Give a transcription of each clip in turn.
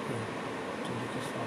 tudo que fala.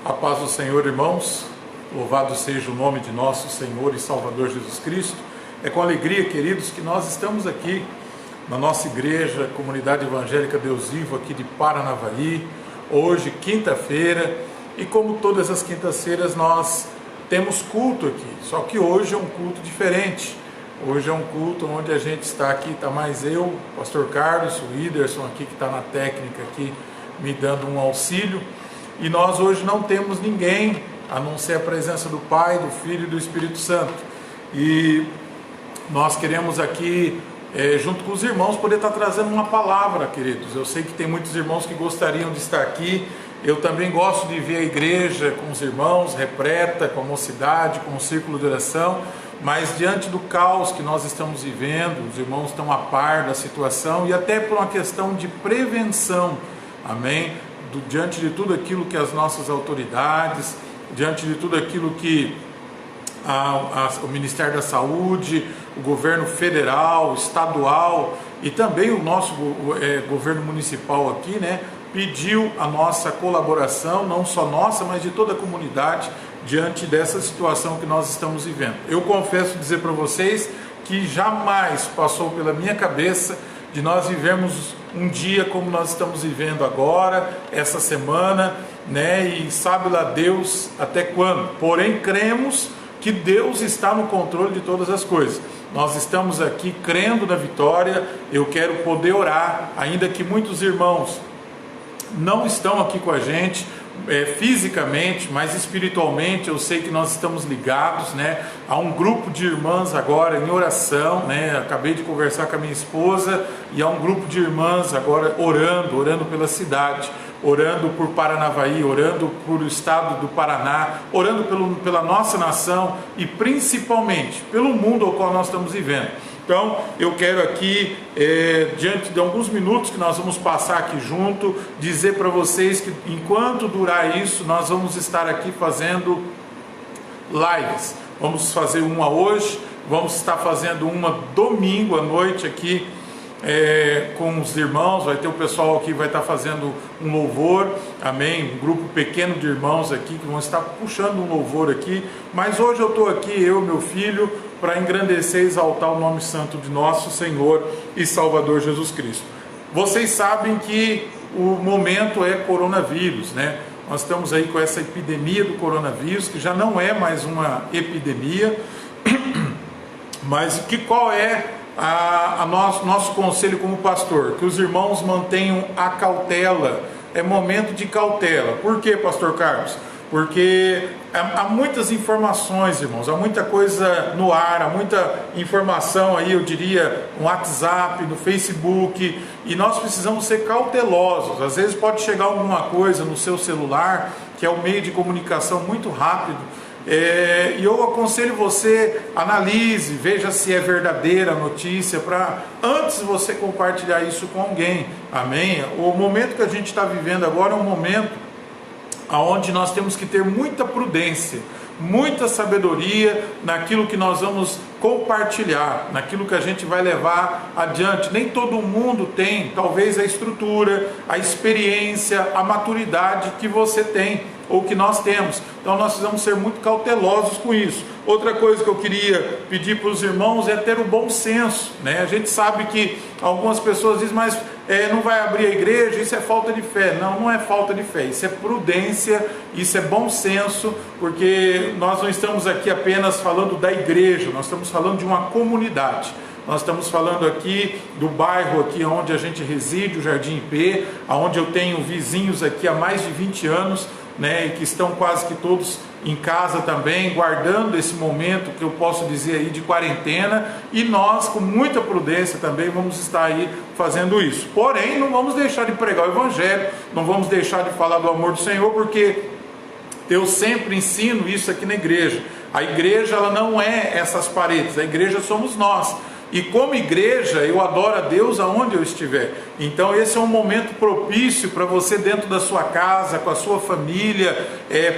A paz do Senhor, irmãos, louvado seja o nome de nosso Senhor e Salvador Jesus Cristo. É com alegria, queridos, que nós estamos aqui na nossa igreja, Comunidade Evangélica Deus Vivo, aqui de Paranavaí, hoje, quinta-feira, e como todas as quintas-feiras nós temos culto aqui, só que hoje é um culto diferente. Hoje é um culto onde a gente está aqui, está mais eu, o pastor Carlos, o Iderson aqui que está na técnica aqui, me dando um auxílio. E nós hoje não temos ninguém, a não ser a presença do Pai, do Filho e do Espírito Santo. E nós queremos aqui, junto com os irmãos, poder estar trazendo uma palavra, queridos. Eu sei que tem muitos irmãos que gostariam de estar aqui. Eu também gosto de ver a igreja com os irmãos, repleta, com a mocidade, com o círculo de oração. Mas diante do caos que nós estamos vivendo, os irmãos estão a par da situação e até por uma questão de prevenção, amém? Diante de tudo aquilo que as nossas autoridades, diante de tudo aquilo que o Ministério da Saúde, o governo federal, estadual e também o nosso governo municipal aqui, né, pediu a nossa colaboração, não só nossa, mas de toda a comunidade, diante dessa situação que nós estamos vivendo. Eu confesso dizer para vocês que jamais passou pela minha cabeça de nós vivermos um dia como nós estamos vivendo agora, essa semana, né? E sabe lá Deus até quando. Porém, cremos que Deus está no controle de todas as coisas. Nós estamos aqui crendo na vitória. Eu quero poder orar, ainda que muitos irmãos não estão aqui com a gente, fisicamente, mas espiritualmente eu sei que nós estamos ligados, né? Há um grupo de irmãs agora em oração, né? Acabei de conversar com a minha esposa e há um grupo de irmãs agora orando pela cidade, orando por Paranavaí, orando por o estado do Paraná, orando pela nossa nação e principalmente pelo mundo ao qual nós estamos vivendo. Então, eu quero aqui, diante de alguns minutos que nós vamos passar aqui junto, dizer para vocês que enquanto durar isso, nós vamos estar aqui fazendo lives. Vamos fazer uma hoje, vamos estar fazendo uma domingo à noite aqui com os irmãos. Vai ter o pessoal aqui, vai estar fazendo um louvor, amém? Um grupo pequeno de irmãos aqui que vão estar puxando um louvor aqui. Mas hoje eu estou aqui, eu e meu filho, para engrandecer e exaltar o nome santo de nosso Senhor e Salvador Jesus Cristo. Vocês sabem que o momento é coronavírus, né? Nós estamos aí com essa epidemia do coronavírus, que já não é mais uma epidemia, mas qual é nosso conselho como pastor? Que os irmãos mantenham a cautela, é momento de cautela. Por quê, pastor Carlos? Porque há muitas informações, irmãos, há muita coisa no ar, há muita informação aí, eu diria, no WhatsApp, no Facebook, e nós precisamos ser cautelosos. Às vezes pode chegar alguma coisa no seu celular, que é um meio de comunicação muito rápido, E eu aconselho você, analise, veja se é verdadeira a notícia, para antes você compartilhar isso com alguém, amém? O momento que a gente está vivendo agora é um momento onde nós temos que ter muita prudência, muita sabedoria naquilo que nós vamos compartilhar, naquilo que a gente vai levar adiante. Nem todo mundo tem, talvez, a estrutura, a experiência, a maturidade que você tem, ou que nós temos. Então nós precisamos ser muito cautelosos com isso. Outra coisa que eu queria pedir para os irmãos é ter o bom senso, né? A gente sabe que algumas pessoas dizem, mas não vai abrir a igreja, isso é falta de fé. Não, não é falta de fé, isso é prudência, isso é bom senso, porque nós não estamos aqui apenas falando da igreja, nós estamos falando de uma comunidade. Nós estamos falando aqui do bairro aqui onde a gente reside, o Jardim IP, onde eu tenho vizinhos aqui há mais de 20 anos, né, e que estão quase que todos em casa também, guardando esse momento que eu posso dizer aí de quarentena, e nós com muita prudência também vamos estar aí fazendo isso. Porém, não vamos deixar de pregar o Evangelho, não vamos deixar de falar do amor do Senhor, porque eu sempre ensino isso aqui na igreja. A igreja, ela não é essas paredes, a igreja somos nós. E como igreja, eu adoro a Deus aonde eu estiver. Então esse é um momento propício para você, dentro da sua casa, com a sua família,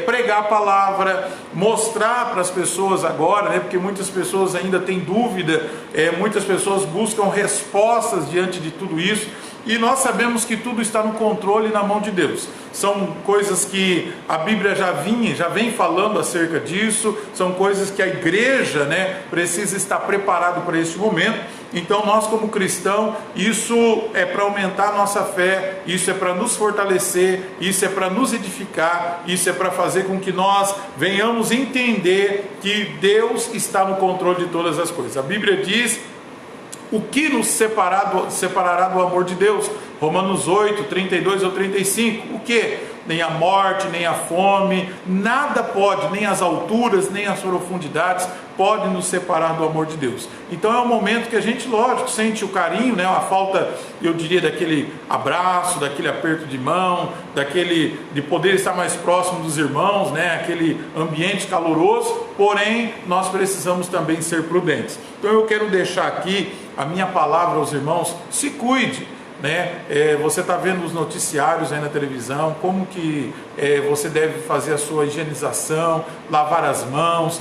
pregar a palavra, mostrar para as pessoas agora, né, porque muitas pessoas ainda têm dúvida, muitas pessoas buscam respostas diante de tudo isso. E nós sabemos que tudo está no controle e na mão de Deus. São coisas que a Bíblia já vem falando acerca disso, são coisas que a igreja, né, precisa estar preparado para esse momento. Então nós, como cristãos, isso é para aumentar a nossa fé, isso é para nos fortalecer, isso é para nos edificar, isso é para fazer com que nós venhamos entender que Deus está no controle de todas as coisas. A Bíblia diz: o que nos separará do amor de Deus? Romanos 8, 32 ou 35. O que? Nem a morte, nem a fome, nada pode, nem as alturas, nem as profundidades, pode nos separar do amor de Deus. Então é um momento que a gente, lógico, sente o carinho, né? A falta, eu diria, daquele abraço, daquele aperto de mão, de poder estar mais próximo dos irmãos, né? Aquele ambiente caloroso, porém nós precisamos também ser prudentes. Então eu quero deixar aqui a minha palavra aos irmãos: se cuide, né? Você está vendo os noticiários aí na televisão, como que você deve fazer a sua higienização, lavar as mãos.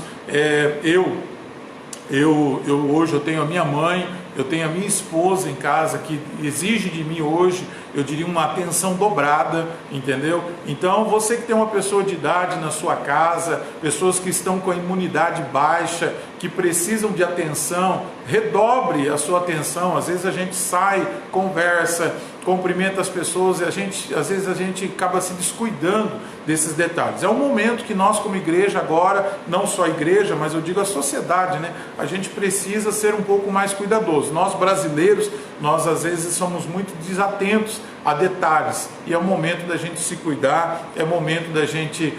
Hoje eu tenho a minha mãe, eu tenho a minha esposa em casa, que exige de mim hoje, eu diria, uma atenção dobrada, entendeu? Então você que tem uma pessoa de idade na sua casa, pessoas que estão com a imunidade baixa, que precisam de atenção, redobre a sua atenção. Às vezes a gente sai, conversa, cumprimenta as pessoas, e às vezes a gente acaba se descuidando desses detalhes. É um momento que nós, como igreja agora, não só a igreja, mas eu digo a sociedade, né? A gente precisa ser um pouco mais cuidadoso. Nós brasileiros, nós às vezes somos muito desatentos a detalhes, e é o momento da gente se cuidar, é o momento da gente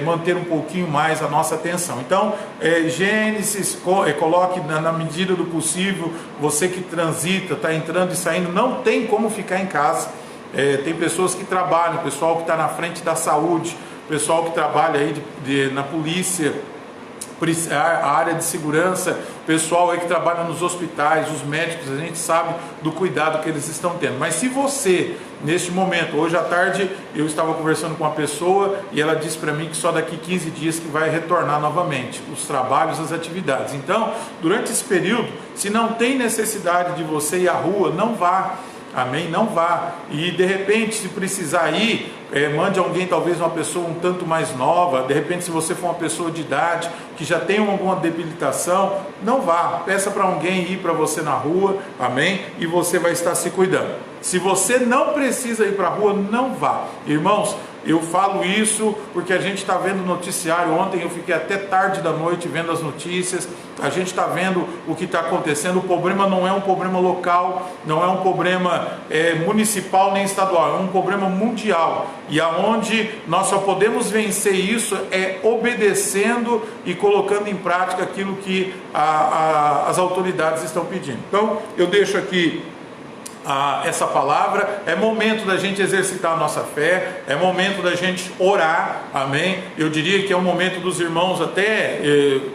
manter um pouquinho mais a nossa atenção. Então, Gênesis, coloque na medida do possível. Você que transita, está entrando e saindo, não tem como ficar em casa. Tem pessoas que trabalham, pessoal que está na frente da saúde, pessoal que trabalha aí na polícia, a área de segurança, pessoal aí que trabalha nos hospitais, os médicos, a gente sabe do cuidado que eles estão tendo. Mas se você, neste momento, hoje à tarde, eu estava conversando com uma pessoa e ela disse para mim que só daqui 15 dias que vai retornar novamente os trabalhos, as atividades. Então, durante esse período, se não tem necessidade de você ir à rua, não vá. Amém? Não vá. E de repente, se precisar ir, mande alguém, talvez uma pessoa um tanto mais nova. De repente, se você for uma pessoa de idade que já tem alguma debilitação, não vá. Peça para alguém ir para você na rua, amém? E você vai estar se cuidando. Se você não precisa ir para a rua, não vá. Irmãos, eu falo isso porque a gente está vendo o noticiário. Ontem eu fiquei até tarde da noite vendo as notícias. A gente está vendo o que está acontecendo. O problema não é um problema local, não é um problema municipal nem estadual, é um problema mundial. E aonde nós só podemos vencer isso é obedecendo e colocando em prática aquilo que as autoridades estão pedindo. Então eu deixo aqui essa palavra, é momento da gente exercitar a nossa fé, é momento da gente orar, amém? Eu diria que é um momento dos irmãos, até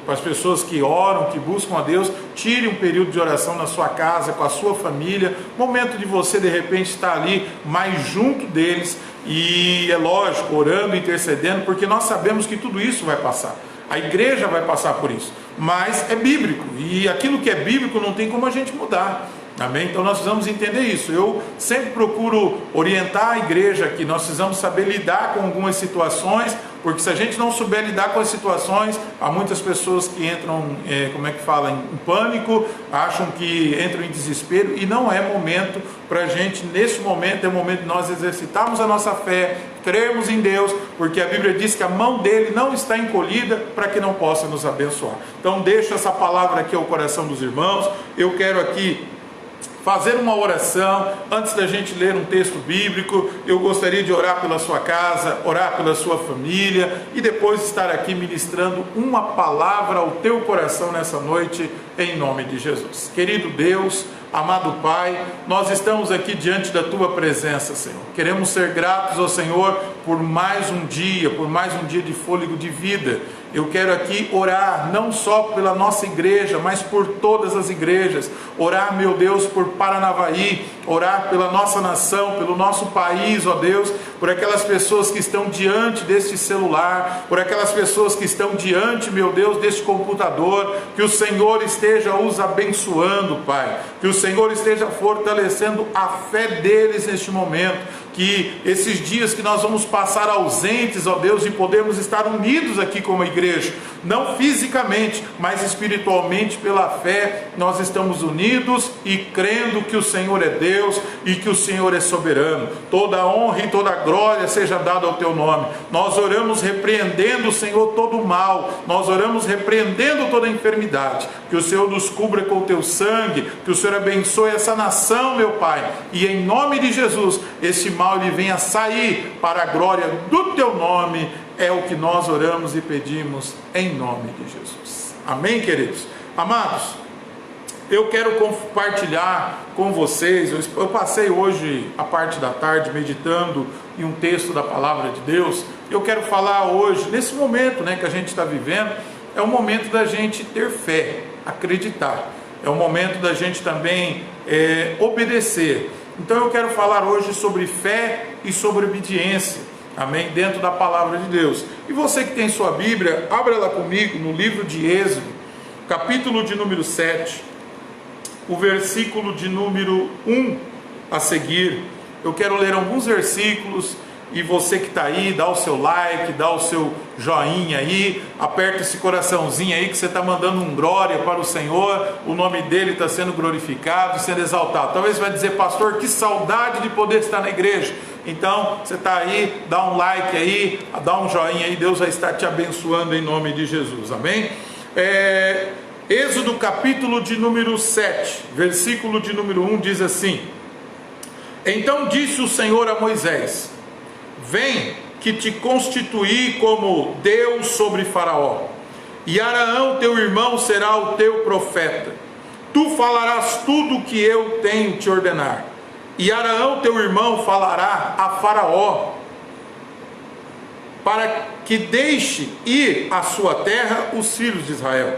para as pessoas que oram, que buscam a Deus, tire um período de oração na sua casa, com a sua família, momento de você de repente estar ali mais junto deles, e é lógico, orando, intercedendo, porque nós sabemos que tudo isso vai passar. A igreja vai passar por isso, mas é bíblico, e aquilo que é bíblico não tem como a gente mudar. Amém? Então nós precisamos entender isso. Eu sempre procuro orientar a igreja que nós precisamos saber lidar com algumas situações, porque se a gente não souber lidar com as situações, há muitas pessoas que entram, em pânico, acham que entram em desespero, e não é momento para a gente, nesse momento, é momento de nós exercitarmos a nossa fé, crermos em Deus, porque a Bíblia diz que a mão dele não está encolhida para que não possa nos abençoar. Então deixo essa palavra aqui ao coração dos irmãos. Eu quero aqui fazer uma oração. Antes da gente ler um texto bíblico, eu gostaria de orar pela sua casa, orar pela sua família, e depois estar aqui ministrando uma palavra ao teu coração nessa noite, em nome de Jesus. Querido Deus, amado Pai, nós estamos aqui diante da tua presença, Senhor. Queremos ser gratos ao Senhor por mais um dia de fôlego de vida. Eu quero aqui orar não só pela nossa igreja, mas por todas as igrejas. Orar, meu Deus, por Paranavaí, orar pela nossa nação, pelo nosso país, ó Deus, por aquelas pessoas que estão diante deste celular, por aquelas pessoas que estão diante, meu Deus, deste computador. Que o Senhor esteja os abençoando, Pai, que o Senhor esteja fortalecendo a fé deles neste momento, que esses dias que nós vamos passar ausentes, ó Deus, e podemos estar unidos aqui como igreja, não fisicamente, mas espiritualmente, pela fé, nós estamos unidos e crendo que o Senhor é Deus e que o Senhor é soberano. Toda a honra e toda a glória seja dada ao teu nome. Nós oramos repreendendo, Senhor, todo o mal, nós oramos repreendendo toda a enfermidade, que o Senhor nos cubra com o teu sangue, que o Senhor abençoe essa nação, meu Pai, e em nome de Jesus, esse mal ele venha sair para a glória do teu nome. É o que nós oramos e pedimos em nome de Jesus. Amém, queridos? Amados, eu quero compartilhar com vocês, eu passei hoje a parte da tarde meditando em um texto da palavra de Deus. Eu quero falar hoje, nesse momento que a gente está vivendo, é o momento da gente ter fé, acreditar, é o momento da gente também obedecer. Então eu quero falar hoje sobre fé e sobre obediência, amém? Dentro da palavra de Deus. E você que tem sua Bíblia, abra lá comigo no livro de Êxodo, capítulo de número 7, o versículo de número 1 a seguir. Eu quero ler alguns versículos, e você que está aí, dá o seu like, dá o seu joinha aí, aperta esse coraçãozinho aí que você está mandando um glória para o Senhor, o nome dele está sendo glorificado, sendo exaltado. Talvez você vai dizer: pastor, que saudade de poder estar na igreja. Então você está aí, dá um like aí, dá um joinha aí, Deus vai estar te abençoando em nome de Jesus, amém? Êxodo capítulo de número 7, versículo de número 1 diz assim: então disse o Senhor a Moisés: vem, que te constituí como Deus sobre Faraó, e Araão teu irmão será o teu profeta. Tu falarás tudo o que eu tenho te ordenar, e Araão teu irmão falará a Faraó, para que deixe ir à sua terra os filhos de Israel.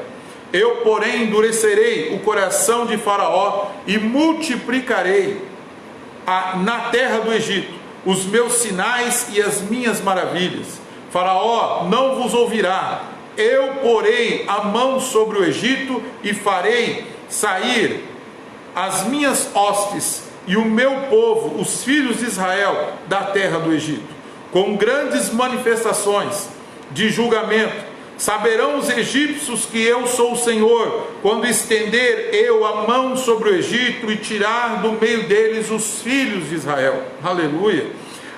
Eu, porém, endurecerei o coração de Faraó e multiplicarei na terra do Egito os meus sinais e as minhas maravilhas. Faraó não vos ouvirá. Eu porei a mão sobre o Egito e farei sair as minhas hostes e o meu povo, os filhos de Israel, da terra do Egito, com grandes manifestações de julgamento. Saberão os egípcios que eu sou o Senhor, quando estender eu a mão sobre o Egito e tirar do meio deles os filhos de Israel. Aleluia!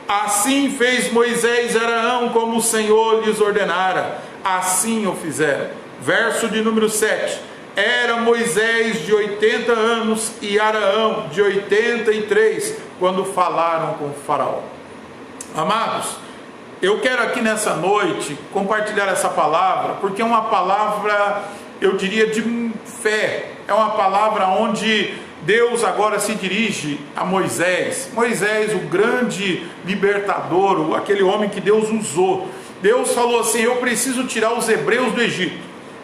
Assim fez Moisés e Araão, como o Senhor lhes ordenara, assim o fizeram. Verso de número 7. Era Moisés de 80 anos e Araão de 83, quando falaram com Faraó. Amados, eu quero aqui nessa noite compartilhar essa palavra, porque é uma palavra, eu diria, de fé. É uma palavra onde Deus agora se dirige a Moisés. Moisés, o grande libertador, aquele homem que Deus usou. Deus falou assim: eu preciso tirar os hebreus do Egito,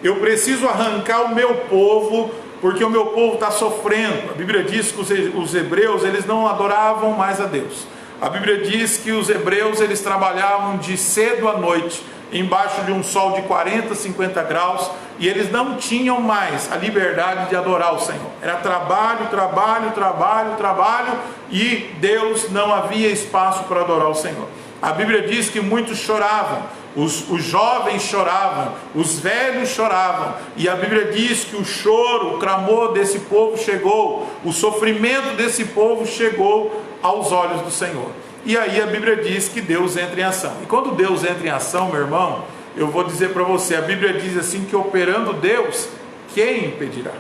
eu preciso arrancar o meu povo, porque o meu povo está sofrendo. A Bíblia diz que os hebreus, eles não adoravam mais a Deus. A Bíblia diz que os hebreus, eles trabalhavam de cedo à noite, embaixo de um sol de 40, 50 graus, e eles não tinham mais a liberdade de adorar o Senhor. Era trabalho, trabalho, trabalho, trabalho, e Deus não havia espaço para adorar o Senhor. A Bíblia diz que muitos choravam, os jovens choravam, os velhos choravam, e a Bíblia diz que o choro, o clamor desse povo chegou, o sofrimento desse povo chegou aos olhos do Senhor. E aí a Bíblia diz que Deus entra em ação. E quando Deus entra em ação, meu irmão, eu vou dizer para você, a Bíblia diz assim que operando Deus, quem impedirá?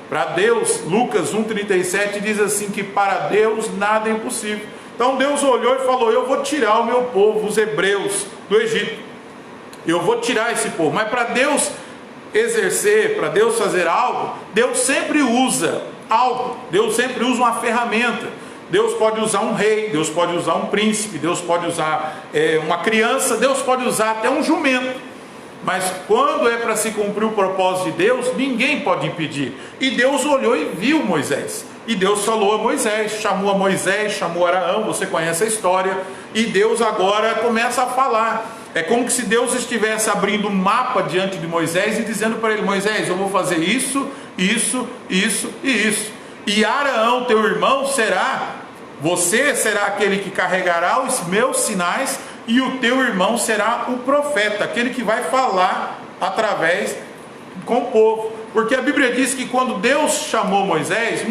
Para Deus, Lucas 1,37 diz assim que para Deus nada é impossível. Então Deus olhou e falou: eu vou tirar o meu povo, os hebreus, do Egito. Eu vou tirar esse povo. Mas para Deus exercer, para Deus fazer algo, Deus sempre usa algo. Deus sempre usa uma ferramenta. Deus pode usar um rei, Deus pode usar um príncipe, Deus pode usar uma criança, Deus pode usar até um jumento. Mas quando é para se cumprir o propósito de Deus, ninguém pode impedir. E Deus olhou e viu Moisés. E Deus falou a Moisés, chamou Araão, você conhece a história. E Deus agora começa a falar. É como se Deus estivesse abrindo um mapa diante de Moisés e dizendo para ele: Moisés, eu vou fazer isso, isso, isso e isso. E Araão, teu irmão, você será aquele que carregará os meus sinais, e o teu irmão será o profeta, aquele que vai falar através com o povo. Porque a Bíblia diz que quando Deus chamou Moisés,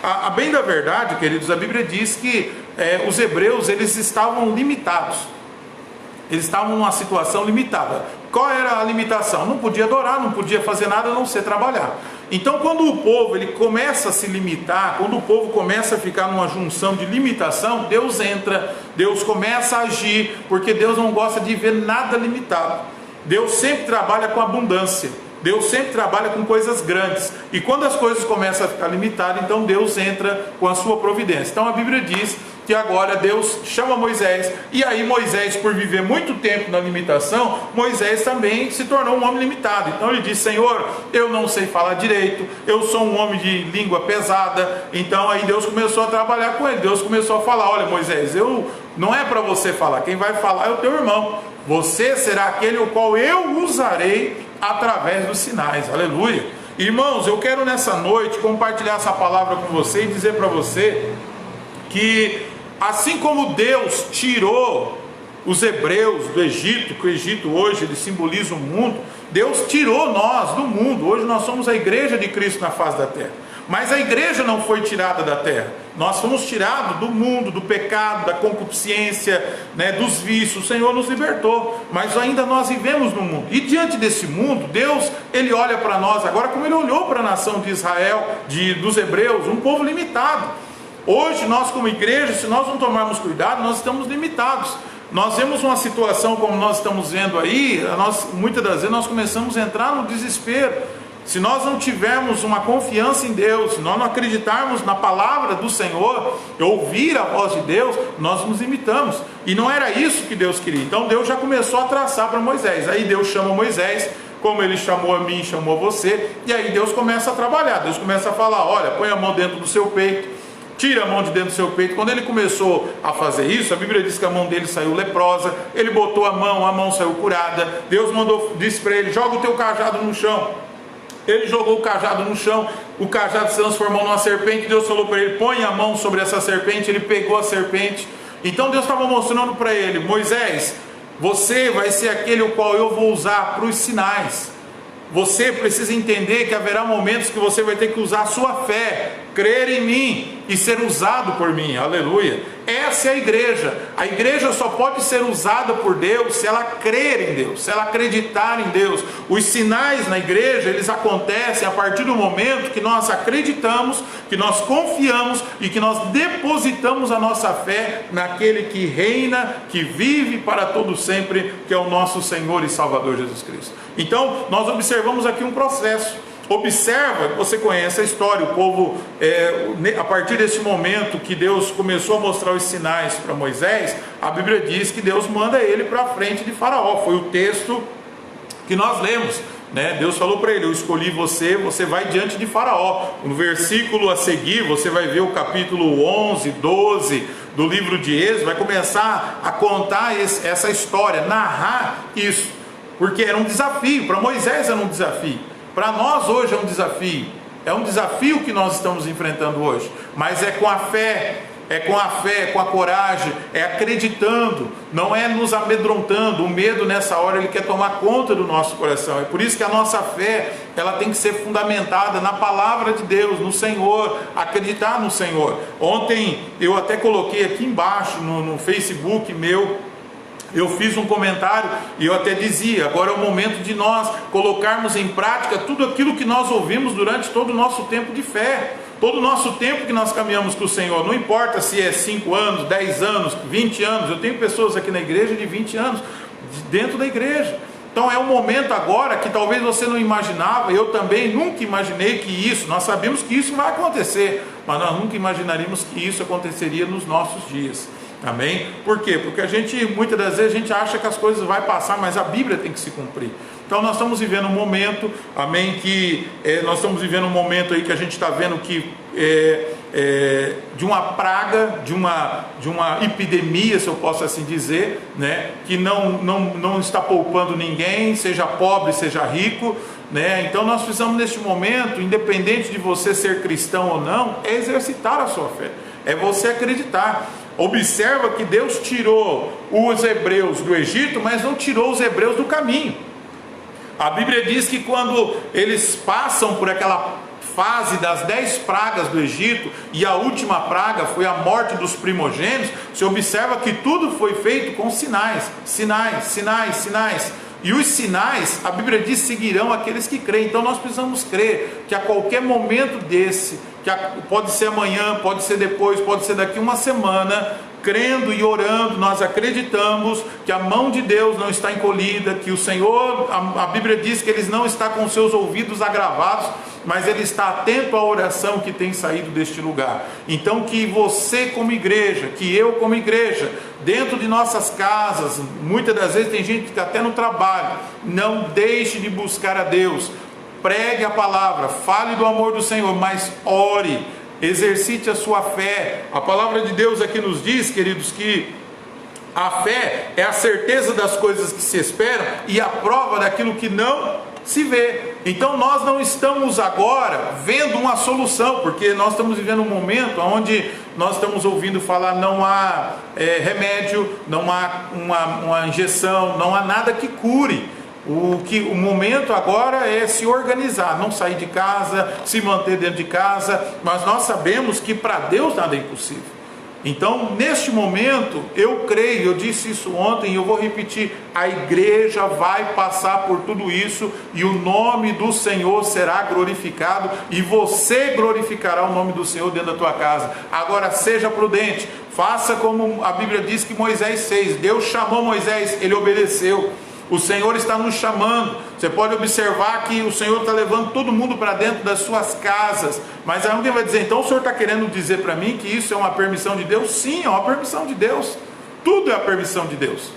a bem da verdade, queridos, a Bíblia diz que os hebreus, eles estavam limitados. Eles estavam numa situação limitada. Qual era a limitação? Não podia adorar, não podia fazer nada a não ser trabalhar. Então quando o povo ele começa a se limitar, quando o povo começa a ficar numa junção de limitação, Deus entra, Deus começa a agir, porque Deus não gosta de ver nada limitado. Deus sempre trabalha com abundância, Deus sempre trabalha com coisas grandes, e quando as coisas começam a ficar limitadas, então Deus entra com a sua providência. Então a Bíblia diz que agora Deus chama Moisés, e aí Moisés, por viver muito tempo na limitação, Moisés também se tornou um homem limitado. Então ele diz: Senhor, eu não sei falar direito, eu sou um homem de língua pesada. Então aí Deus começou a trabalhar com ele, Deus começou a falar: olha Moisés, não é para você falar, quem vai falar é o teu irmão, você será aquele o qual eu usarei através dos sinais. Aleluia. Irmãos, eu quero nessa noite compartilhar essa palavra com você e dizer para você que assim como Deus tirou os hebreus do Egito, que o Egito hoje ele simboliza o mundo, Deus tirou nós do mundo. Hoje nós somos a igreja de Cristo na face da terra. Mas a igreja não foi tirada da terra. Nós fomos tirados do mundo, do pecado, da concupiscência, dos vícios. O Senhor nos libertou, mas ainda nós vivemos no mundo. E diante desse mundo, Deus, Ele olha para nós agora como Ele olhou para a nação de Israel, dos hebreus, um povo limitado. Hoje nós como igreja, se nós não tomarmos cuidado, nós estamos limitados. Nós vemos uma situação como nós estamos vendo aí, muitas das vezes nós começamos a entrar no desespero. Se nós não tivermos uma confiança em Deus, se nós não acreditarmos na palavra do Senhor, ouvir a voz de Deus, nós nos limitamos. E não era isso que Deus queria. Então Deus já começou a traçar para Moisés. Aí Deus chama Moisés, como Ele chamou a mim, chamou você. E aí Deus começa a trabalhar. Deus começa a falar: olha, põe a mão dentro do seu peito, tira a mão de dentro do seu peito. Quando ele começou a fazer isso, a Bíblia diz que a mão dele saiu leprosa. Ele botou a mão saiu curada. Deus disse para ele: joga o teu cajado no chão. Ele jogou o cajado no chão, o cajado se transformou numa serpente. Deus falou para ele: põe a mão sobre essa serpente. Ele pegou a serpente. Então Deus estava mostrando para ele: Moisés, você vai ser aquele o qual eu vou usar para os sinais. Você precisa entender que haverá momentos que você vai ter que usar a sua fé, crer em mim e ser usado por mim. Aleluia. Essa é a igreja. A igreja só pode ser usada por Deus se ela crer em Deus, se ela acreditar em Deus. Os sinais na igreja, eles acontecem a partir do momento que nós acreditamos, que nós confiamos e que nós depositamos a nossa fé naquele que reina, que vive para todo sempre, que é o nosso Senhor e Salvador Jesus Cristo. Então nós observamos aqui um processo. Observa, você conhece a história, o povo, a partir desse momento que Deus começou a mostrar os sinais para Moisés, a Bíblia diz que Deus manda ele para a frente de Faraó. Foi o texto que nós lemos, né? Deus falou para ele: eu escolhi você, você vai diante de Faraó. No versículo a seguir, você vai ver o capítulo 11, 12 do livro de Êxodo, vai começar a contar essa história, narrar isso, porque era um desafio, para Moisés era um desafio, para nós hoje é um desafio que nós estamos enfrentando hoje, mas é com a fé, com a coragem, é acreditando, não é nos amedrontando. O medo nessa hora ele quer tomar conta do nosso coração. É por isso que a nossa fé, ela tem que ser fundamentada na palavra de Deus, no Senhor, acreditar no Senhor. Ontem eu até coloquei aqui embaixo no Facebook meu, eu fiz um comentário e eu até dizia: agora é o momento de nós colocarmos em prática tudo aquilo que nós ouvimos durante todo o nosso tempo de fé. Todo o nosso tempo que nós caminhamos com o Senhor, não importa se é 5 anos, 10 anos, 20 anos, eu tenho pessoas aqui na igreja de 20 anos, dentro da igreja. Então é um momento agora que talvez você não imaginava, eu também nunca imaginei que isso, nós sabemos que isso vai acontecer, mas nós nunca imaginaríamos que isso aconteceria nos nossos dias. Amém? Por quê? Porque muitas das vezes a gente acha que as coisas vão passar, mas a Bíblia tem que se cumprir. Então nós estamos vivendo um momento, amém, que nós estamos vivendo um momento aí que a gente está vendo que de uma praga, de uma epidemia, se eu posso assim dizer, né, que não está poupando ninguém, seja pobre, seja rico, né? Então nós precisamos neste momento, independente de você ser cristão ou não, é exercitar a sua fé, é você acreditar. Observa que Deus tirou os hebreus do Egito, mas não tirou os hebreus do caminho. A Bíblia diz que quando eles passam por aquela fase das 10 pragas do Egito, e a última praga foi a morte dos primogênitos, você observa que tudo foi feito com sinais. E os sinais, a Bíblia diz, seguirão aqueles que creem. Então nós precisamos crer que a qualquer momento desse, pode ser amanhã, pode ser depois, pode ser daqui uma semana, crendo e orando, nós acreditamos que a mão de Deus não está encolhida, que o Senhor, a Bíblia diz que Ele não está com seus ouvidos agravados, mas Ele está atento à oração que tem saído deste lugar. Então que você como igreja, que eu como igreja, dentro de nossas casas, muitas das vezes tem gente que está até no trabalho, não deixe de buscar a Deus, pregue a palavra, fale do amor do Senhor, mas ore, exercite a sua fé. A palavra de Deus aqui nos diz, queridos, que a fé é a certeza das coisas que se esperam e a prova daquilo que não se vê. Então nós não estamos agora vendo uma solução, porque nós estamos vivendo um momento onde nós estamos ouvindo falar não há remédio, não há uma injeção, não há nada que cure. O momento agora é se organizar, não sair de casa, se manter dentro de casa, mas nós sabemos que para Deus nada é impossível. Então, neste momento, eu creio, eu disse isso ontem e eu vou repetir, a igreja vai passar por tudo isso e o nome do Senhor será glorificado e você glorificará o nome do Senhor dentro da tua casa. Agora, seja prudente, faça como a Bíblia diz que Moisés fez. Deus chamou Moisés, ele obedeceu. O Senhor está nos chamando. Você pode observar que o Senhor está levando todo mundo para dentro das suas casas. Mas aí alguém vai dizer, então o Senhor está querendo dizer para mim que isso é uma permissão de Deus? Sim, é uma permissão de Deus. Tudo é a permissão de Deus.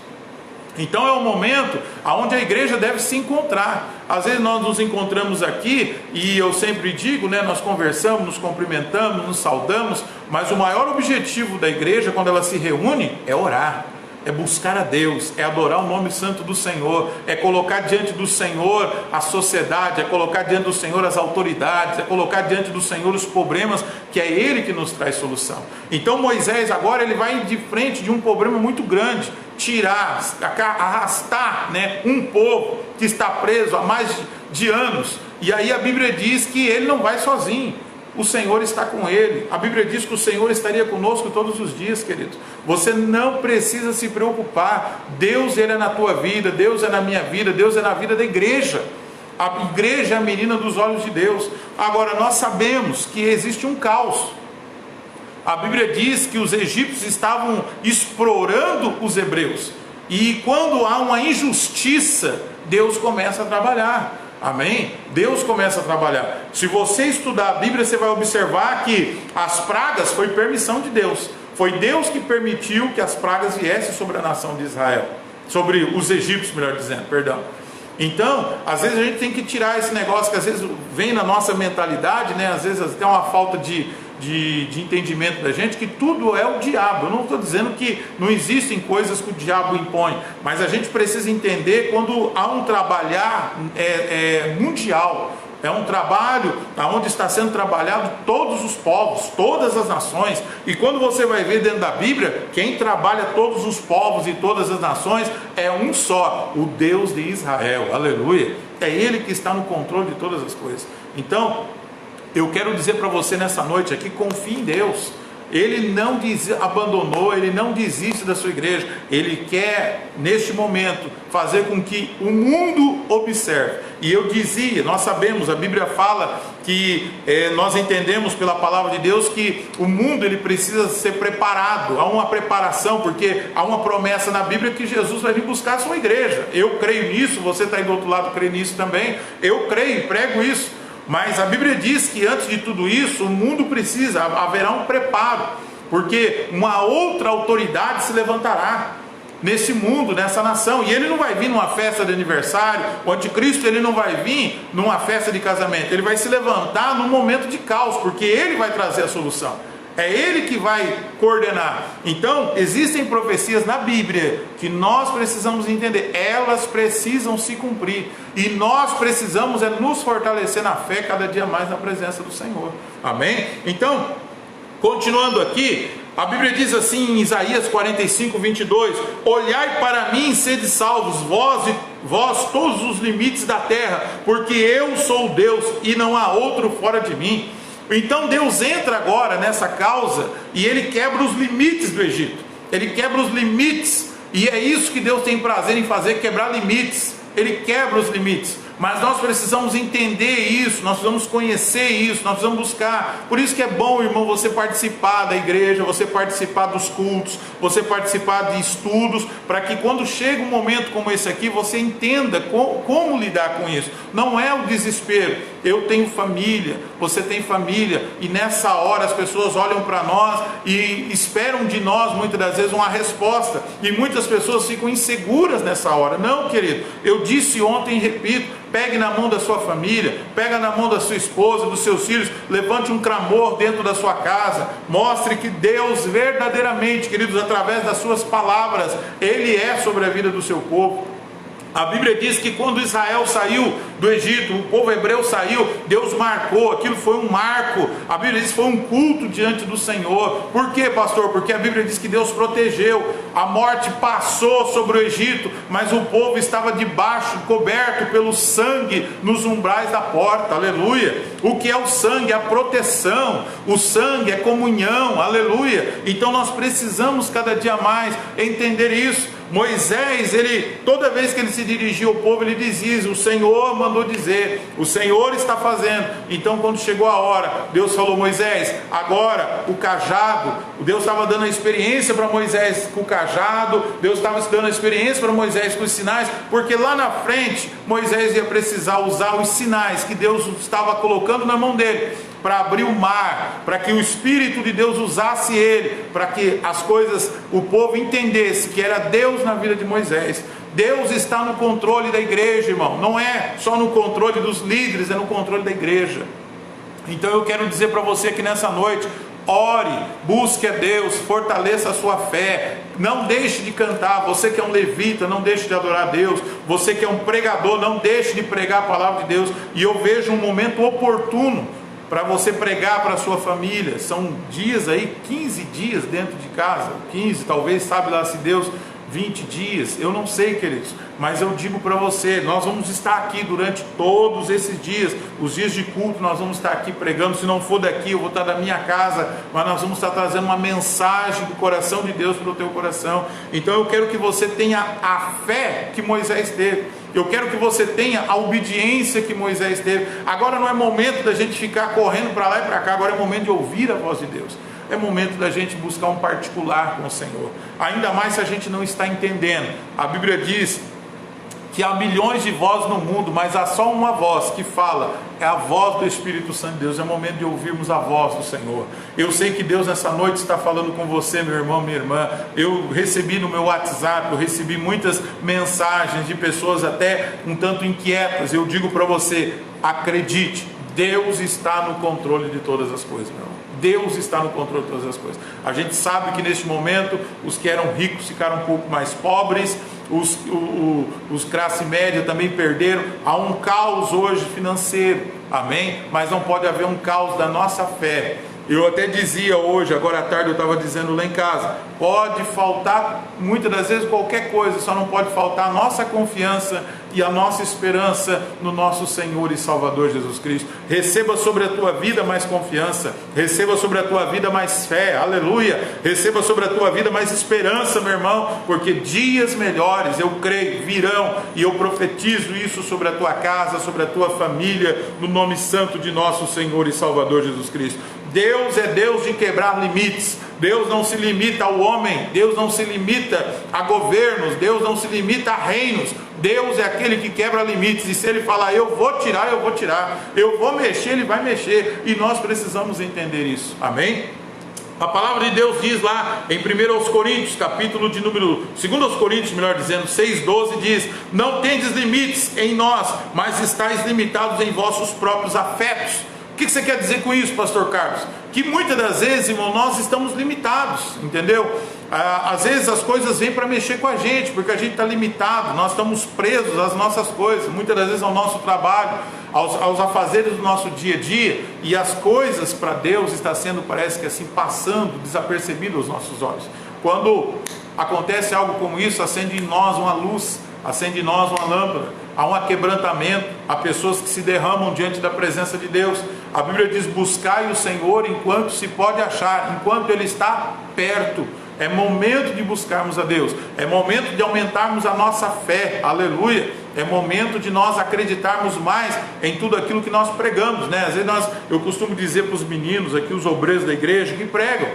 Então é um momento onde a igreja deve se encontrar. Às vezes nós nos encontramos aqui e eu sempre digo, né, nós conversamos, nos cumprimentamos, nos saudamos, mas o maior objetivo da igreja quando ela se reúne é orar. É buscar a Deus, é adorar o nome santo do Senhor, é colocar diante do Senhor a sociedade, é colocar diante do Senhor as autoridades, é colocar diante do Senhor os problemas, que é Ele que nos traz solução. Então Moisés agora ele vai de frente de um problema muito grande, tirar, arrastar, né, um povo que está preso há mais de anos, e aí a Bíblia diz que ele não vai sozinho. O Senhor está com ele. A Bíblia diz que o Senhor estaria conosco todos os dias, querido. Você não precisa se preocupar. Deus, Ele é na tua vida, Deus é na minha vida, Deus é na vida da igreja. A igreja é a menina dos olhos de Deus. Agora, nós sabemos que existe um caos. A Bíblia diz que os egípcios estavam explorando os hebreus. E quando há uma injustiça, Deus começa a trabalhar. Amém? Deus começa a trabalhar. Se você estudar a Bíblia, você vai observar que as pragas foi permissão de Deus. Foi Deus que permitiu que as pragas viessem sobre a nação de Israel, sobre os egípcios, melhor dizendo, perdão. Então, às vezes a gente tem que tirar esse negócio que às vezes vem na nossa mentalidade, né? Às vezes tem uma falta de entendimento da gente, que tudo é o diabo. Eu não estou dizendo que não existem coisas que o diabo impõe, mas a gente precisa entender quando há um trabalhar mundial. É um trabalho onde está sendo trabalhado todos os povos, todas as nações. E quando você vai ver dentro da Bíblia, quem trabalha todos os povos e todas as nações é um só, o Deus de Israel. Aleluia! É Ele que está no controle de todas as coisas. Então, eu quero dizer para você nessa noite aqui, confie em Deus. Ele não abandonou, Ele não desiste da sua igreja. Ele quer, neste momento, fazer com que o mundo observe. E eu dizia, nós sabemos, a Bíblia fala que nós entendemos pela palavra de Deus que o mundo ele precisa ser preparado. Há uma preparação, porque há uma promessa na Bíblia que Jesus vai vir buscar a sua igreja. Eu creio nisso, você está aí do outro lado, crê nisso também. Eu creio, prego isso. Mas a Bíblia diz que antes de tudo isso, o mundo precisa, haverá um preparo, porque uma outra autoridade se levantará nesse mundo, nessa nação, e ele não vai vir numa festa de aniversário. O anticristo ele não vai vir numa festa de casamento, ele vai se levantar num momento de caos, porque ele vai trazer a solução. É Ele que vai coordenar. Então, existem profecias na Bíblia que nós precisamos entender. Elas precisam se cumprir. E nós precisamos nos fortalecer na fé cada dia mais na presença do Senhor. Amém? Então, continuando aqui, a Bíblia diz assim em Isaías 45, 22: olhai para mim e sede salvos, vós todos os limites da terra, porque eu sou Deus e não há outro fora de mim. Então Deus entra agora nessa causa e Ele quebra os limites do Egito. Ele quebra os limites, e é isso que Deus tem prazer em fazer, quebrar limites. Ele quebra os limites, mas nós precisamos entender isso, nós precisamos conhecer isso, nós precisamos buscar. Por isso que é bom, irmão, você participar da igreja, você participar dos cultos, você participar de estudos, para que quando chega um momento como esse aqui, você entenda como lidar com isso. Não é o desespero. Eu tenho família, você tem família, e nessa hora as pessoas olham para nós e esperam de nós muitas das vezes uma resposta, e muitas pessoas ficam inseguras nessa hora. Não, querido, eu disse ontem e repito: pegue na mão da sua família, pega na mão da sua esposa, dos seus filhos, levante um clamor dentro da sua casa, mostre que Deus verdadeiramente, queridos, através das suas palavras, Ele é sobre a vida do seu povo. A Bíblia diz que quando Israel saiu do Egito, o povo hebreu saiu, Deus marcou, aquilo foi um marco. A Bíblia diz que foi um culto diante do Senhor. Por quê, pastor? Porque a Bíblia diz que Deus protegeu. A morte passou sobre o Egito, mas o povo estava debaixo, coberto pelo sangue nos umbrais da porta. Aleluia! O que é o sangue? A proteção. O sangue é comunhão. Aleluia! Então nós precisamos cada dia mais entender isso. Moisés, toda vez que ele se dirigia ao povo, ele dizia: o Senhor mandou dizer, o Senhor está fazendo. Então quando chegou a hora, Deus falou: Moisés, agora o cajado. Deus estava dando a experiência para Moisés com o cajado, Deus estava dando a experiência para Moisés com os sinais, porque lá na frente Moisés ia precisar usar os sinais que Deus estava colocando na mão dele, para abrir o mar, para que o Espírito de Deus usasse ele, para que as coisas, o povo entendesse que era Deus na vida de Moisés. Deus está no controle da igreja, irmão. Não é só no controle dos líderes, é no controle da igreja. Então eu quero dizer para você que nessa noite: ore, busque a Deus, fortaleça a sua fé, não deixe de cantar. Você que é um levita, não deixe de adorar a Deus. Você que é um pregador, não deixe de pregar a palavra de Deus. E eu vejo um momento oportuno para você pregar para a sua família. São dias aí, 15 dias dentro de casa, 15 talvez, sabe lá se Deus, 20 dias, eu não sei, queridos, mas eu digo para você, nós vamos estar aqui durante todos esses dias, os dias de culto, nós vamos estar aqui pregando. Se não for daqui, eu vou estar da minha casa, mas nós vamos estar trazendo uma mensagem do coração de Deus para o teu coração. Então eu quero que você tenha a fé que Moisés teve, eu quero que você tenha a obediência que Moisés teve. Agora não é momento da gente ficar correndo para lá e para cá, agora é momento de ouvir a voz de Deus. É momento da gente buscar um particular com o Senhor, ainda mais se a gente não está entendendo. A Bíblia diz que há milhões de vozes no mundo, mas há só uma voz que fala, é a voz do Espírito Santo de Deus. É o momento de ouvirmos a voz do Senhor. Eu sei que Deus nessa noite está falando com você, meu irmão, minha irmã. Eu recebi no meu WhatsApp, eu recebi muitas mensagens de pessoas até um tanto inquietas. Eu digo para você, acredite, Deus está no controle de todas as coisas, meu irmão. Deus está no controle de todas as coisas. A gente sabe que neste momento os que eram ricos ficaram um pouco mais pobres, os classe média também perderam. Há um caos hoje financeiro, amém? Mas não pode haver um caos da nossa fé. Eu até dizia hoje, agora à tarde eu estava dizendo lá em casa, pode faltar muitas das vezes qualquer coisa, só não pode faltar a nossa confiança e a nossa esperança no nosso Senhor e Salvador Jesus Cristo. Receba sobre a tua vida mais confiança, receba sobre a tua vida mais fé, aleluia, receba sobre a tua vida mais esperança, meu irmão, porque dias melhores, eu creio, virão, e eu profetizo isso sobre a tua casa, sobre a tua família, no nome santo de nosso Senhor e Salvador Jesus Cristo. Deus é Deus de quebrar limites. Deus não se limita ao homem, Deus não se limita a governos, Deus não se limita a reinos. Deus é aquele que quebra limites, e se Ele falar, eu vou tirar, eu vou tirar, eu vou mexer, Ele vai mexer, e nós precisamos entender isso, amém? A palavra de Deus diz lá em 1 Coríntios, capítulo de número 2 Coríntios, melhor dizendo, 6,12, diz: não tendes limites em nós, mas estáis limitados em vossos próprios afetos. O que você quer dizer com isso, pastor Carlos? Que muitas das vezes, irmão, nós estamos limitados, entendeu? Às vezes as coisas vêm para mexer com a gente, porque a gente está limitado, nós estamos presos às nossas coisas, muitas das vezes ao nosso trabalho, aos afazeres do nosso dia a dia, e as coisas para Deus está sendo, parece que assim, passando desapercebido aos nossos olhos. Quando acontece algo como isso, acende em nós uma luz, acende em nós uma lâmpada, há um aquebrantamento, há pessoas que se derramam diante da presença de Deus. A Bíblia diz: buscai o Senhor enquanto se pode achar, enquanto Ele está perto. É momento de buscarmos a Deus, é momento de aumentarmos a nossa fé, aleluia. É momento de nós acreditarmos mais em tudo aquilo que nós pregamos, né? Às vezes eu costumo dizer para os meninos aqui, os obreiros da igreja que pregam,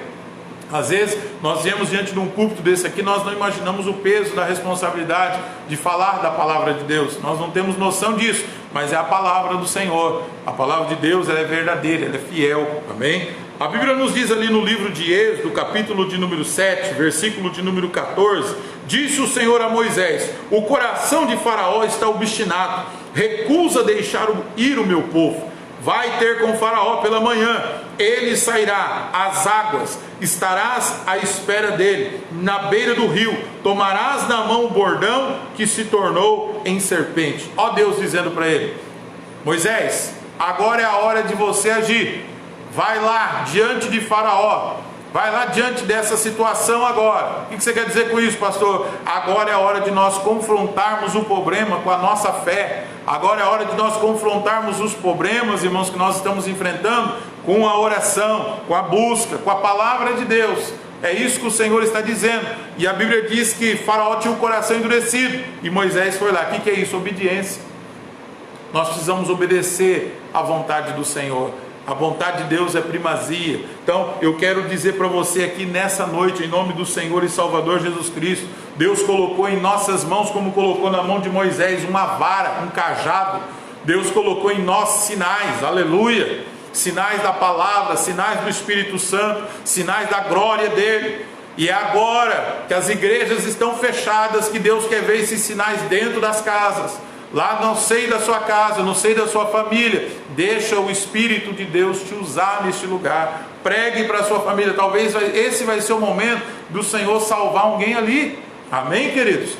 às vezes nós viemos diante de um púlpito desse aqui, nós não imaginamos o peso da responsabilidade de falar da palavra de Deus, nós não temos noção disso, mas é a palavra do Senhor. A palavra de Deus, ela é verdadeira, ela é fiel, amém? A Bíblia nos diz ali no livro de Êxodo, capítulo de número 7, versículo de número 14, disse o Senhor a Moisés: o coração de Faraó está obstinado, recusa deixar ir o meu povo. Vai ter com Faraó pela manhã, ele sairá às águas, estarás à espera dele, na beira do rio, tomarás na mão o bordão que se tornou em serpente. Ó Deus dizendo para ele: Moisés, agora é a hora de você agir, vai lá diante de Faraó, vai lá diante dessa situação agora. O que você quer dizer com isso, pastor? Agora é a hora de nós confrontarmos o problema com a nossa fé. Agora é a hora de nós confrontarmos os problemas, irmãos, que nós estamos enfrentando com a oração, com a busca, com a palavra de Deus. É isso que o Senhor está dizendo. E a Bíblia diz que Faraó tinha o coração endurecido, e Moisés foi lá. O que é isso? Obediência. Nós precisamos obedecer à vontade do Senhor. A vontade de Deus é primazia. Então eu quero dizer para você aqui nessa noite, em nome do Senhor e Salvador Jesus Cristo, Deus colocou em nossas mãos, como colocou na mão de Moisés, uma vara, um cajado. Deus colocou em nós sinais, aleluia, sinais da palavra, sinais do Espírito Santo, sinais da glória dele. E é agora que as igrejas estão fechadas que Deus quer ver esses sinais dentro das casas. Lá no seio da sua casa, no seio da sua família, deixa o Espírito de Deus te usar neste lugar. Pregue para a sua família. Talvez esse vai ser o momento do Senhor salvar alguém ali. Amém, queridos?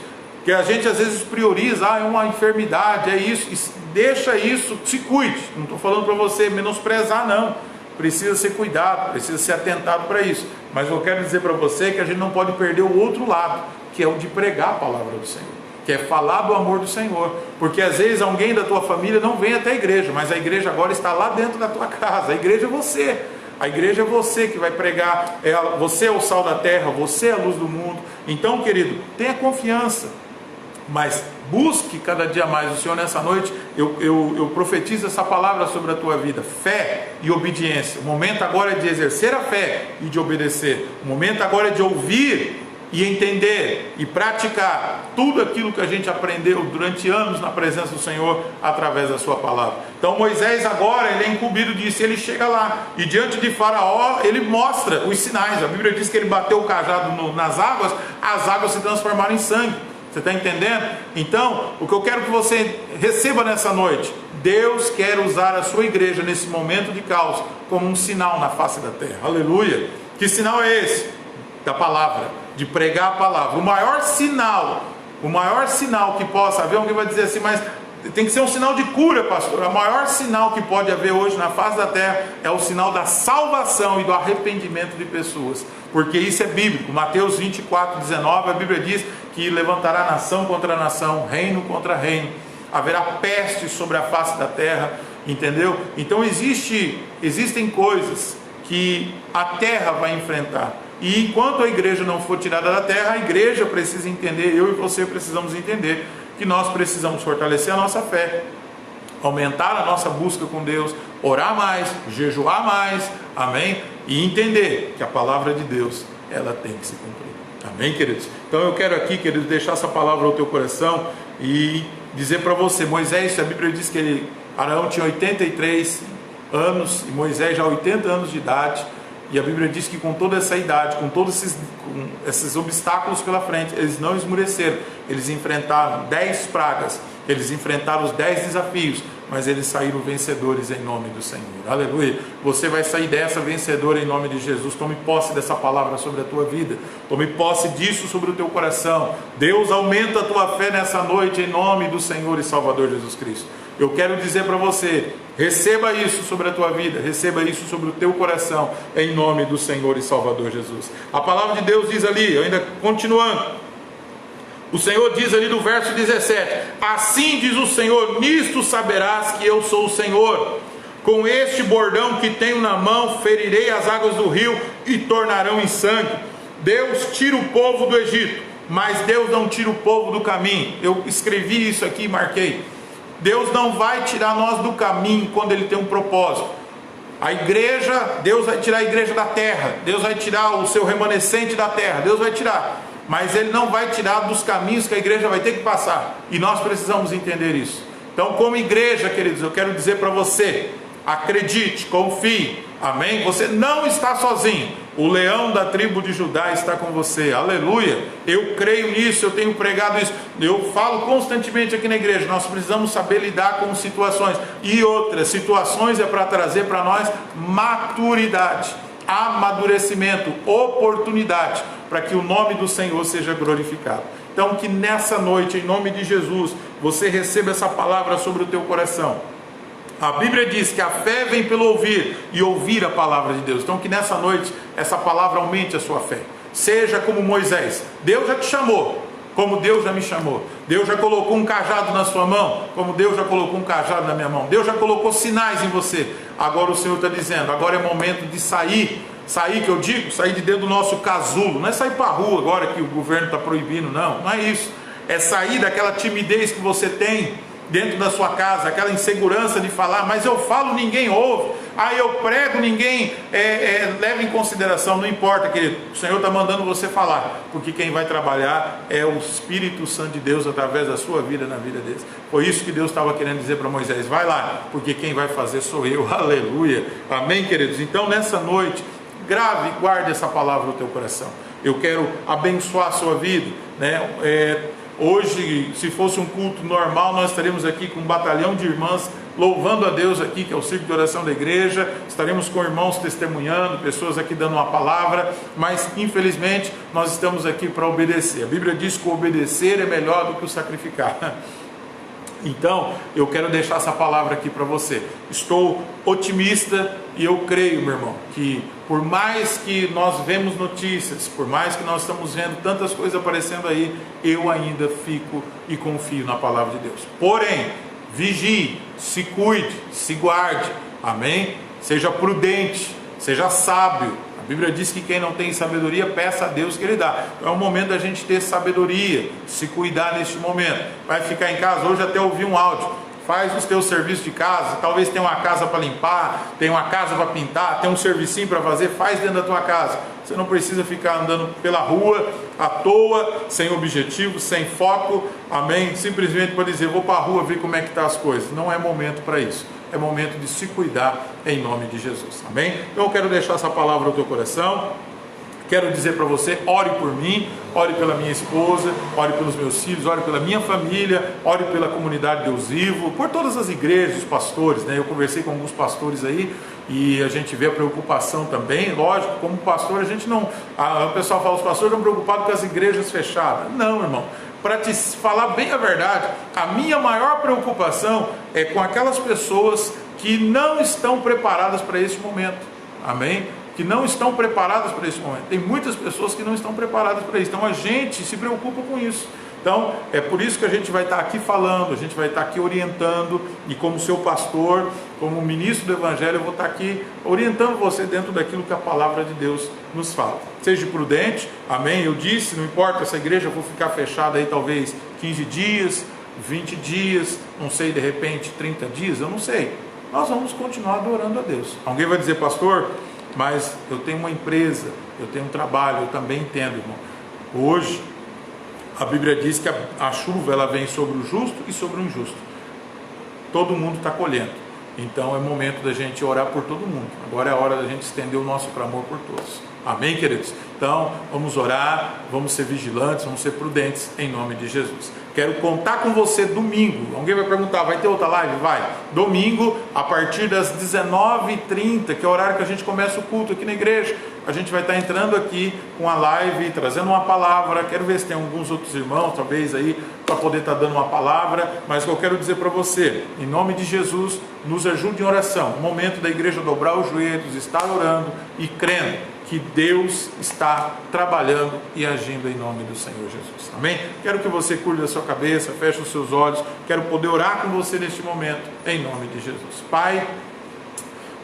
Que a gente às vezes prioriza, é uma enfermidade, é isso. Deixa isso, se cuide. Não estou falando para você menosprezar, não. Precisa ser cuidado, precisa ser atentado para isso. Mas eu quero dizer para você que a gente não pode perder o outro lado, que é o de pregar a palavra do Senhor, que é falar do amor do Senhor. Porque às vezes alguém da tua família não vem até a igreja, mas a igreja agora está lá dentro da tua casa. A igreja é você. A igreja é você que vai pregar. Você é o sal da terra, você é a luz do mundo. Então, querido, tenha confiança, mas busque cada dia mais o Senhor. Nessa noite eu profetizo essa palavra sobre a tua vida: fé e obediência. O momento agora é de exercer a fé e de obedecer. O momento agora é de ouvir e entender e praticar tudo aquilo que a gente aprendeu durante anos na presença do Senhor através da sua palavra. Então Moisés agora, ele é incumbido disso, ele chega lá e diante de Faraó, ele mostra os sinais. A Bíblia diz que ele bateu o cajado nas águas, as águas se transformaram em sangue. Você está entendendo? Então, o que eu quero que você receba nessa noite, Deus quer usar a sua igreja nesse momento de caos como um sinal na face da terra. Aleluia! Que sinal é esse? Da palavra, de pregar a palavra. O maior sinal que possa haver, alguém vai dizer assim, mas tem que ser um sinal de cura, pastor. O maior sinal que pode haver hoje na face da terra é o sinal da salvação e do arrependimento de pessoas, porque isso é bíblico. Mateus 24:19, a Bíblia diz que levantará nação contra nação, reino contra reino, haverá peste sobre a face da terra, entendeu? Então existem coisas que a terra vai enfrentar, e enquanto a igreja não for tirada da terra, a igreja precisa entender, eu e você precisamos entender que nós precisamos fortalecer a nossa fé, aumentar a nossa busca com Deus, orar mais, jejuar mais, amém? E entender que a palavra de Deus, ela tem que se cumprir, amém, queridos? Então eu quero aqui, queridos, deixar essa palavra no teu coração e dizer para você, Moisés, a Bíblia diz que Arão tinha 83 anos e Moisés já 80 anos de idade, e a Bíblia diz que com toda essa idade, com todos esses obstáculos pela frente, eles não esmureceram, eles enfrentaram 10 pragas, eles enfrentaram os 10 desafios, mas eles saíram vencedores em nome do Senhor, aleluia. Você vai sair dessa vencedora em nome de Jesus. Tome posse dessa palavra sobre a tua vida, tome posse disso sobre o teu coração. Deus aumenta a tua fé nessa noite em nome do Senhor e Salvador Jesus Cristo. Eu quero dizer para você, receba isso sobre a tua vida, receba isso sobre o teu coração, em nome do Senhor e Salvador Jesus. A palavra de Deus diz ali, ainda continuando, o Senhor diz ali no verso 17, assim diz o Senhor, nisto saberás que eu sou o Senhor, com este bordão que tenho na mão, ferirei as águas do rio e tornarão em sangue. Deus tira o povo do Egito, mas Deus não tira o povo do caminho. Eu escrevi isso aqui e marquei. Deus não vai tirar nós do caminho quando Ele tem um propósito. A igreja, Deus vai tirar a igreja da terra, Deus vai tirar o seu remanescente da terra, Deus vai tirar, mas Ele não vai tirar dos caminhos que a igreja vai ter que passar, e nós precisamos entender isso. Então, como igreja, queridos, eu quero dizer para você, acredite, confie, amém? Você não está sozinho. O leão da tribo de Judá está com você, aleluia. Eu creio nisso, eu tenho pregado isso, eu falo constantemente aqui na igreja. Nós precisamos saber lidar com situações, e outras situações é para trazer para nós maturidade, amadurecimento, oportunidade, para que o nome do Senhor seja glorificado. Então, que nessa noite, em nome de Jesus, você receba essa palavra sobre o teu coração. A Bíblia diz que a fé vem pelo ouvir, e ouvir a palavra de Deus. Então que nessa noite, essa palavra aumente a sua fé. Seja como Moisés. Deus já te chamou, como Deus já me chamou. Deus já colocou um cajado na sua mão, como Deus já colocou um cajado na minha mão. Deus já colocou sinais em você. Agora o Senhor está dizendo, agora é momento de sair. Sair, que eu digo, sair de dentro do nosso casulo. Não é sair para a rua agora que o governo está proibindo, não é isso. É sair daquela timidez que você tem dentro da sua casa, aquela insegurança de falar, mas eu falo, ninguém ouve, eu prego, ninguém leva em consideração. Não importa, querido, o Senhor está mandando você falar, porque quem vai trabalhar é o Espírito Santo de Deus através da sua vida, na vida deles. Foi isso que Deus estava querendo dizer para Moisés, vai lá, porque quem vai fazer sou eu, aleluia, amém, queridos? Então nessa noite, grave e guarde essa palavra no teu coração. Eu quero abençoar a sua vida, né? Hoje, se fosse um culto normal, nós estaremos aqui com um batalhão de irmãs louvando a Deus aqui, que é o círculo de oração da igreja. Estaremos com irmãos testemunhando, pessoas aqui dando uma palavra, mas infelizmente nós estamos aqui para obedecer. A Bíblia diz que o obedecer é melhor do que o sacrificar. Então, eu quero deixar essa palavra aqui para você. Estou otimista e eu creio, meu irmão, que por mais que nós vemos notícias, por mais que nós estamos vendo tantas coisas aparecendo aí, eu ainda fico e confio na palavra de Deus. Porém, vigie, se cuide, se guarde, amém? Seja prudente, seja sábio. A Bíblia diz que quem não tem sabedoria, peça a Deus que Ele dá. Então é o momento da gente ter sabedoria, se cuidar neste momento. Vai ficar em casa, hoje até ouvi um áudio, faz os teus serviços de casa. Talvez tenha uma casa para limpar, tem uma casa para pintar, tem um servicinho para fazer, faz dentro da tua casa. Você não precisa ficar andando pela rua à toa, sem objetivo, sem foco, amém? Simplesmente para dizer, vou para a rua ver como é que estão as coisas. Não é momento para isso. É momento de se cuidar em nome de Jesus, amém? Então eu quero deixar essa palavra no teu coração. Quero dizer para você, ore por mim, ore pela minha esposa, ore pelos meus filhos, ore pela minha família, ore pela comunidade Deus Vivo, por todas as igrejas, os pastores, né? Eu conversei com alguns pastores aí e a gente vê a preocupação também. Lógico, como pastor a gente não... O pessoal fala, os pastores estão preocupados com as igrejas fechadas. Não, irmão. Para te falar bem a verdade, a minha maior preocupação é com aquelas pessoas que não estão preparadas para esse momento, amém? Que não estão preparadas para esse momento. Tem muitas pessoas que não estão preparadas para isso, então a gente se preocupa com isso. Então é por isso que a gente vai estar aqui falando, a gente vai estar aqui orientando, e como seu pastor, como ministro do Evangelho, eu vou estar aqui orientando você dentro daquilo que a palavra de Deus nos fala. Seja prudente, amém? Eu disse, não importa, essa igreja eu vou ficar fechada aí talvez 15 dias, 20 dias, não sei, de repente 30 dias, eu não sei. Nós vamos continuar adorando a Deus. Alguém vai dizer, pastor, mas eu tenho uma empresa, eu tenho um trabalho, eu também entendo, irmão. Hoje, a Bíblia diz que a chuva ela vem sobre o justo e sobre o injusto. Todo mundo está colhendo. Então é momento da gente orar por todo mundo. Agora é a hora da gente estender o nosso clamor por todos. Amém, queridos? Então, vamos orar, vamos ser vigilantes, vamos ser prudentes em nome de Jesus. Quero contar com você domingo. Alguém vai perguntar, vai ter outra live? Vai. Domingo, a partir das 19h30, que é o horário que a gente começa o culto aqui na igreja. A gente vai estar entrando aqui com a live, trazendo uma palavra. Quero ver se tem alguns outros irmãos, talvez aí, para poder estar dando uma palavra. Mas o que eu quero dizer para você, em nome de Jesus, nos ajude em oração. O momento da igreja dobrar os joelhos, estar orando e crendo que Deus está trabalhando e agindo em nome do Senhor Jesus, amém? Quero que você curva a sua cabeça, feche os seus olhos, quero poder orar com você neste momento, em nome de Jesus. Pai,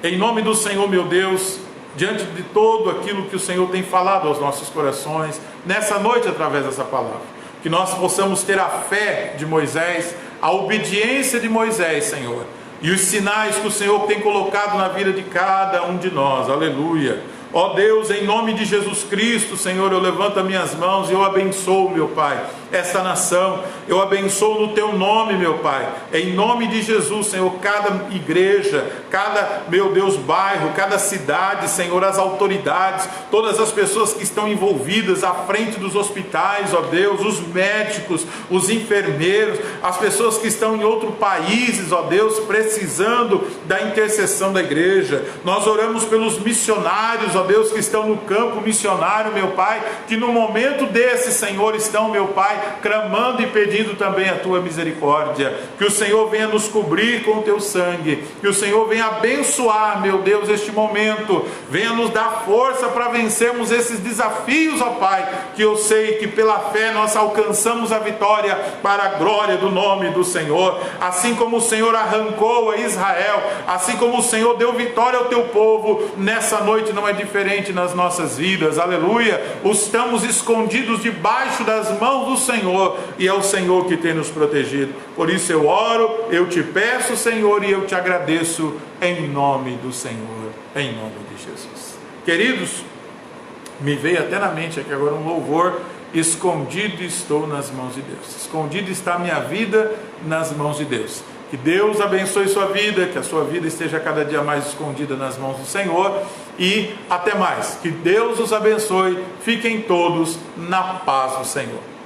em nome do Senhor meu Deus, diante de todo aquilo que o Senhor tem falado aos nossos corações, nessa noite através dessa palavra, que nós possamos ter a fé de Moisés, a obediência de Moisés, Senhor, e os sinais que o Senhor tem colocado na vida de cada um de nós, aleluia. Ó Deus, em nome de Jesus Cristo, Senhor, eu levanto as minhas mãos e eu abençoo, meu Pai, esta nação, eu abençoo no Teu nome, meu Pai, em nome de Jesus, Senhor, cada igreja, cada, meu Deus, bairro, cada cidade, Senhor, as autoridades, todas as pessoas que estão envolvidas à frente dos hospitais, ó Deus, os médicos, os enfermeiros, as pessoas que estão em outros países, ó Deus, precisando da intercessão da igreja. Nós oramos pelos missionários, ó Deus, que estão no campo missionário, meu Pai, que no momento desse, Senhor, estão, meu Pai, clamando e pedindo também a Tua misericórdia, que o Senhor venha nos cobrir com o Teu sangue, que o Senhor venha abençoar, meu Deus, este momento, venha nos dar força para vencermos esses desafios, ó Pai, que eu sei que pela fé nós alcançamos a vitória para a glória do nome do Senhor, assim como o Senhor arrancou a Israel, assim como o Senhor deu vitória ao Teu povo, nessa noite não é diferente nas nossas vidas, aleluia. Estamos escondidos debaixo das mãos do Senhor, e é o Senhor que tem nos protegido. Por isso eu oro, eu te peço, Senhor, e eu te agradeço em nome do Senhor, em nome de Jesus. Queridos, me veio até na mente aqui agora um louvor: escondido estou nas mãos de Deus. Escondido está a minha vida nas mãos de Deus. Que Deus abençoe sua vida, que a sua vida esteja cada dia mais escondida nas mãos do Senhor, e até mais. Que Deus os abençoe. Fiquem todos na paz do Senhor.